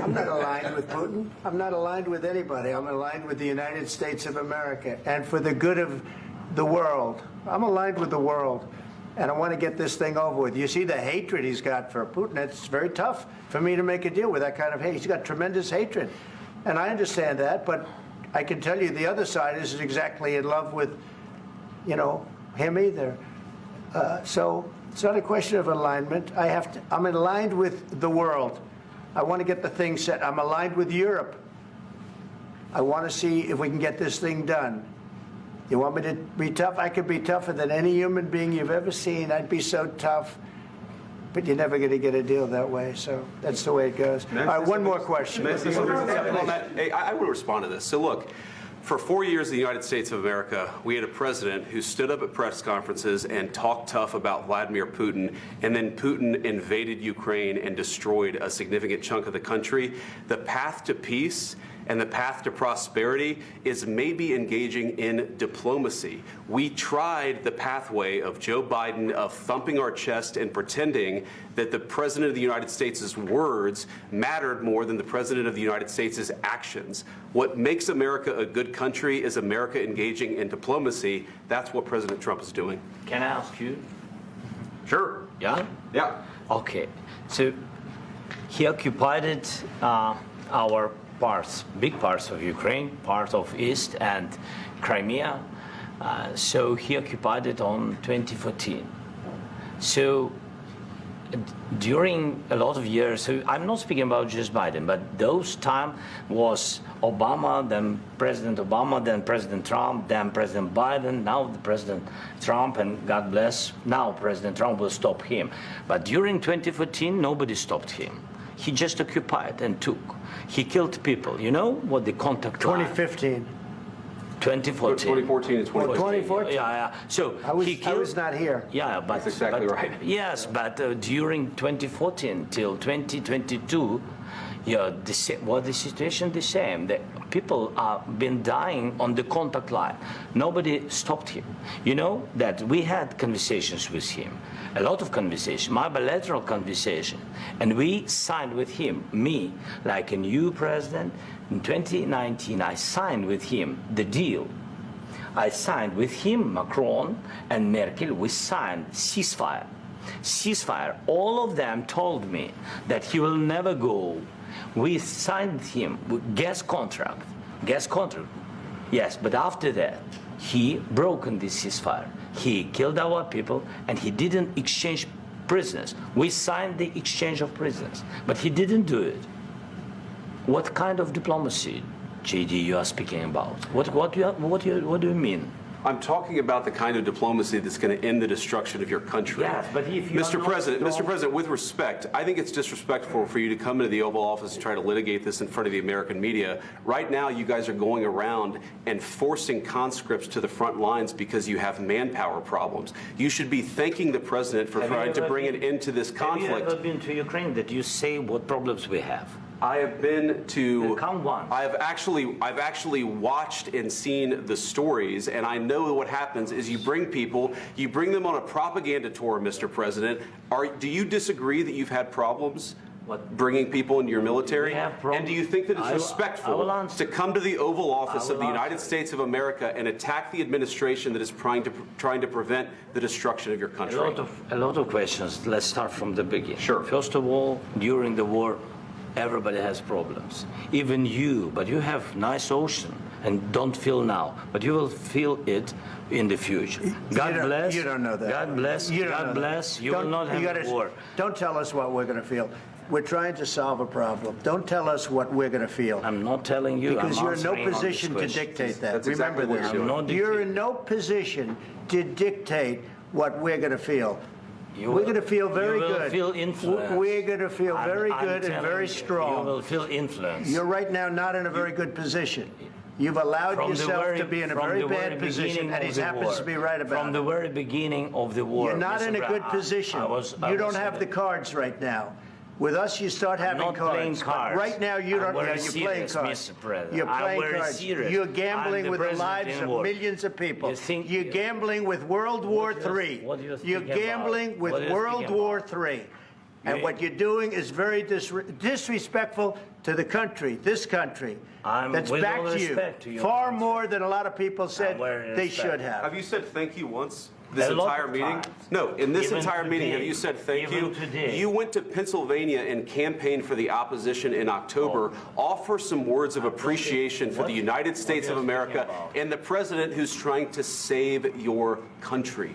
I'm not aligned with Putin. I'm not aligned with anybody. I'm aligned with the United States of America. And for the good of the world, I'm aligned with the world. And I want to get this thing over with. You see the hatred he's got for Putin. It's very tough for me to make a deal with that kind of hate. He's got tremendous hatred. And I understand that, but I can tell you the other side isn't exactly in love with, him either. So it's not a question of alignment. I'm aligned with the world. I want to get the thing set. I'm aligned with Europe. I want to see if we can get this thing done. You want me to be tough? I could be tougher than any human being you've ever seen. I'd be so tough. But you're never going to get a deal that way. So that's the way it goes. All right, one more question. I will respond to this. So look, for 4 years in the United States of America, we had a president who stood up at press conferences and talked tough about Vladimir Putin, and then Putin invaded Ukraine and destroyed a significant chunk of the country. The path to peace and the path to prosperity is maybe engaging in diplomacy. We tried the pathway of Joe Biden of thumping our chest and pretending that the President of the United States' words mattered more than the President of the United States' actions. What makes America a good country is America engaging in diplomacy. That's what President Trump is doing. Can I ask you? Sure. Yeah? Yeah. Okay. So he occupied our parts, big parts of Ukraine, part of East and Crimea. So he occupied it on 2014. So during a lot of years, so I'm not speaking about just Biden, but those time was Obama, then President Obama, then President Trump, then President Biden, now the President Trump, and God bless, now President Trump will stop him. But during 2014, nobody stopped him. He just occupied and took. He killed people. You know what the contact 2015. 2014 2014. and 2014. 2014? Yeah. So I was not here. Yeah, but that's exactly right. Yes, but during 2014 till 2022, the situation the same. The people have been dying on the contact line. Nobody stopped him. You know that we had conversations with him, a lot of conversation, my bilateral conversation, and we signed with him, me, like a new president. In 2019, I signed with him the deal. I signed with him, Macron and Merkel, we signed ceasefire. Ceasefire. All of them told me that he will never go. We signed him with gas contract. Yes, but after that, he broken this ceasefire. He killed our people, and he didn't exchange prisoners. We signed the exchange of prisoners, but he didn't do it. What kind of diplomacy, JD, you are speaking about? What do you mean? I'm talking about the kind of diplomacy that's going to end the destruction of your country. Yes, but if you Mr. President, with respect, I think it's disrespectful for you to come into the Oval Office and try to litigate this in front of the American media. Right now, you guys are going around and forcing conscripts to the front lines because you have manpower problems. You should be thanking the President for trying to bring an end to this conflict. Have you ever been to Ukraine that you say what problems we have? I have been to. Come once. I've actually watched and seen the stories, and I know what happens is you bring them on a propaganda tour, Mr. President. Do you disagree that you've had problems bringing people into your military? And do you think that it's respectful to come to the Oval Office of the United States of America and attack the administration that is trying to prevent the destruction of your country? A lot of questions. Let's start from the beginning. Sure. First of all, during the war, everybody has problems, even you, but you have nice ocean and don't feel now, but you will feel it in the future. God bless. You don't know that. God bless. God bless. You will not have a war. Don't tell us what we're going to feel. We're trying to solve a problem. Don't tell us what we're going to feel. I'm not telling you. Because you're in no position to dictate that. That's exactly Remember what this. You're in no position to dictate what we're going to feel. We're going to feel very good. You will feel influence. We're going to feel very good and very strong. You will feel influence. You're right now not in a very good position. You've allowed yourself to be in a very bad position, and he happens to be right about it. From the very beginning of the war. You're not in a good position. You don't have the cards right now. With us, you start having I'm not cards. playing cards. Right now, you don't. You're playing cards. Mr. President. You're playing cards. Serious. You're gambling with the lives of war. millions of people. You're gambling with World War III. What do you think You're gambling with World War III. And what you're doing is very disrespectful to the country, this country, that's with all back to respect to you, your far country. more than a lot of people said very they respect. should have. Have you said thank you once this A lot entire of meeting? times. No, in this Even entire meeting, have today. you said thank Even you? today. You went to Pennsylvania and campaigned for the opposition in October. Offer some words of appreciation for the United States of are you America speaking about? and the president who's trying to save your country.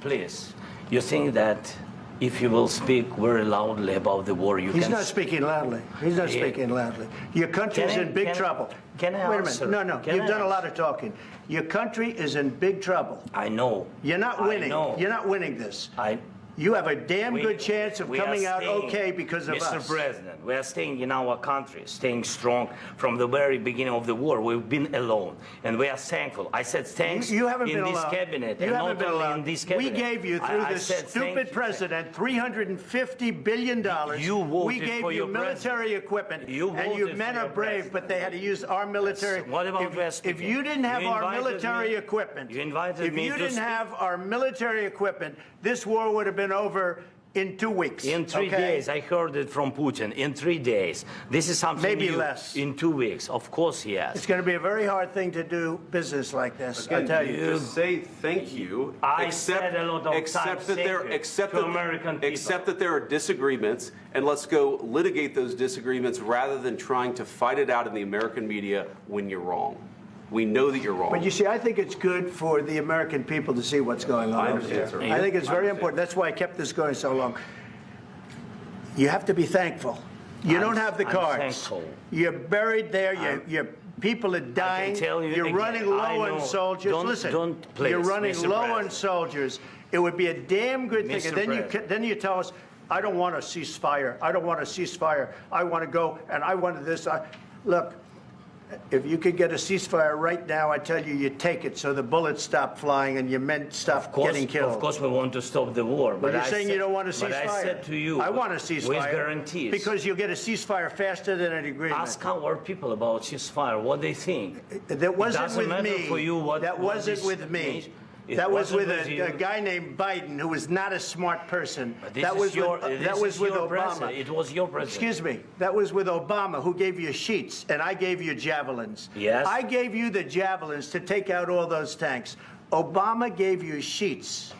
Please, you think that if you will speak very loudly about the war, you He's can... not speaking loudly. He's not speaking loudly. Your country is in big trouble. Can I Wait a answer? minute. No, Can you've I done a lot answer? of talking. Your country is in big trouble. I know. You're not winning. I know. You're not winning this. I, You have a damn we- good chance of we are coming out staying- okay because of Mr. us. President, we are staying in our country, staying strong from the very beginning of the war. We've been alone, and we are thankful. I said thanks You haven't in been this alone. cabinet, You and haven't not been only alone. in this We cabinet. gave you, through I this said thank stupid you. president, $350 billion. You voted we gave for you your military equipment. You and you voted men for are your brave, president. but they had to use our military. What about if, West if you didn't have You our invited military me- equipment, you invited if me you to didn't speak. have our military equipment, this war would have been over in 2 weeks. In 3 okay? days, I heard it from Putin. In 3 days, this is something Maybe new. less. In 2 weeks, of course, yes. It's going to be a very hard thing to do business like this. I tell you. Just say thank you. I said a lot of accept times that thank there, you accept to that, American people. accept that there are disagreements, and let's go litigate those disagreements rather than trying to fight it out in the American media when you're wrong. We know that you're wrong. But you see, I think it's good for the American people to see what's going on. I over understand, there. sir. I think it's I very understand. important. That's why I kept this going so long. You have to be thankful. You don't have the I'm cards. thankful. You're buried there. Your people are dying. tell you You're again, running I low on know. soldiers. Don't- Listen, don't, please, you're running Mr. low on President. soldiers. It would be a damn good thing. Mr. And then President. then you tell us, I don't want a ceasefire. I don't want a ceasefire. I want to go and I want this. Look. If you could get a ceasefire right now, I tell you, you take it so the bullets stop flying and your men stop getting killed. Of course, we want to stop the war. But you're I saying said, you don't want a ceasefire. But I said to you, I want a ceasefire. with guarantees. Because you'll get a ceasefire faster than an agreement. Ask our people about ceasefire, what they think. That wasn't doesn't with matter me. for you what- that what wasn't this with me. means. It That was wasn't with with a you. guy named Biden, who was not a smart person. But this That is was your, with, this that was is with your Obama. president. It was your president. Excuse me. That was with Obama, who gave you sheets, and I gave you javelins. Yes. I gave you the javelins to take out all those tanks. Obama gave you sheets.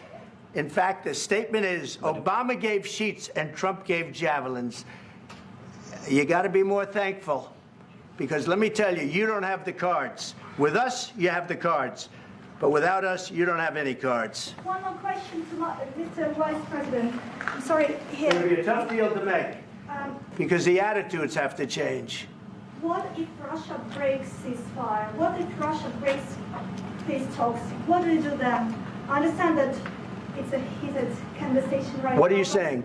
In fact, the statement is Obama gave sheets and Trump gave javelins. You got to be more thankful, because let me tell you, you don't have the cards. With us, you have the cards. But without us, you don't have any cards. One more question to Mr. Vice President. I'm sorry, It's going to be here. a tough deal to make, because the attitudes have to change. What if Russia breaks ceasefire? What if Russia breaks peace talks? What do you do then? I understand that it's a heated conversation right now. What are you but saying?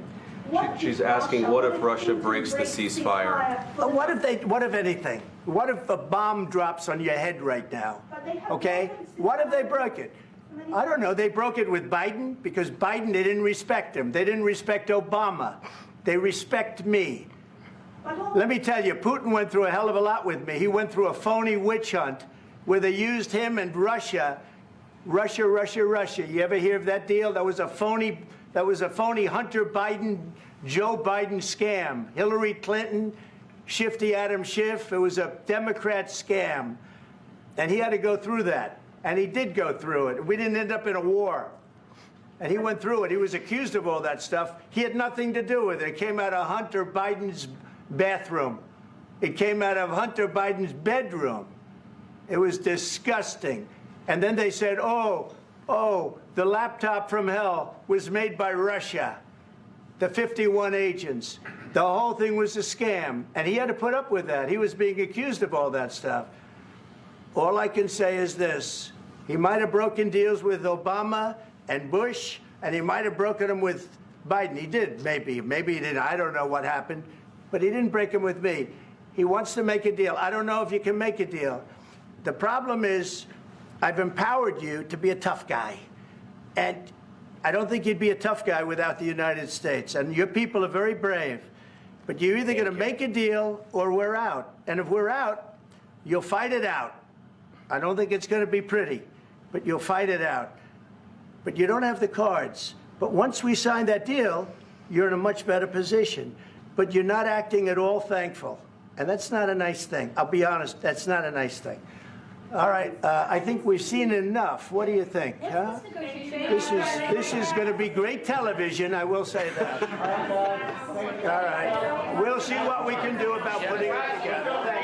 what She's if asking, what if Putin Russia breaks the breaks ceasefire? for the- What if anything? What if a bomb drops on your head right now? But they have Okay? broken What if they ceasefire broke it? many I don't know. times. They broke it with Biden because Biden, they didn't respect him. They didn't respect Obama. They respect me. But all- Let me tell you, Putin went through a hell of a lot with me. He went through a phony witch hunt where they used him and Russia. Russia. You ever hear of that deal? That was a phony Hunter Biden, Joe Biden scam. Hillary Clinton, Shifty Adam Schiff. It was a Democrat scam. And he had to go through that. And he did go through it. We didn't end up in a war. And he went through it. He was accused of all that stuff. He had nothing to do with it. It came out of Hunter Biden's bathroom. It came out of Hunter Biden's bedroom. It was disgusting. And then they said, oh, the laptop from hell was made by Russia, the 51 agents. The whole thing was a scam. And he had to put up with that. He was being accused of all that stuff. All I can say is this. He might have broken deals with Obama and Bush, and he might have broken them with Biden. He did, maybe. Maybe he didn't. I don't know what happened. But he didn't break them with me. He wants to make a deal. I don't know if you can make a deal. The problem is, I've empowered you to be a tough guy. And I don't think you'd be a tough guy without the United States. And your people are very brave. But you're either going to make a deal or we're out. And if we're out, you'll fight it out. I don't think it's going to be pretty, but you'll fight it out. But you don't have the cards. But once we sign that deal, you're in a much better position. But you're not acting at all thankful. And that's not a nice thing. I'll be honest, that's not a nice thing. All right, I think we've seen enough. What do you think? Huh? This is going to be great television, I will say that. All right, we'll see what we can do about putting it together. Thank you.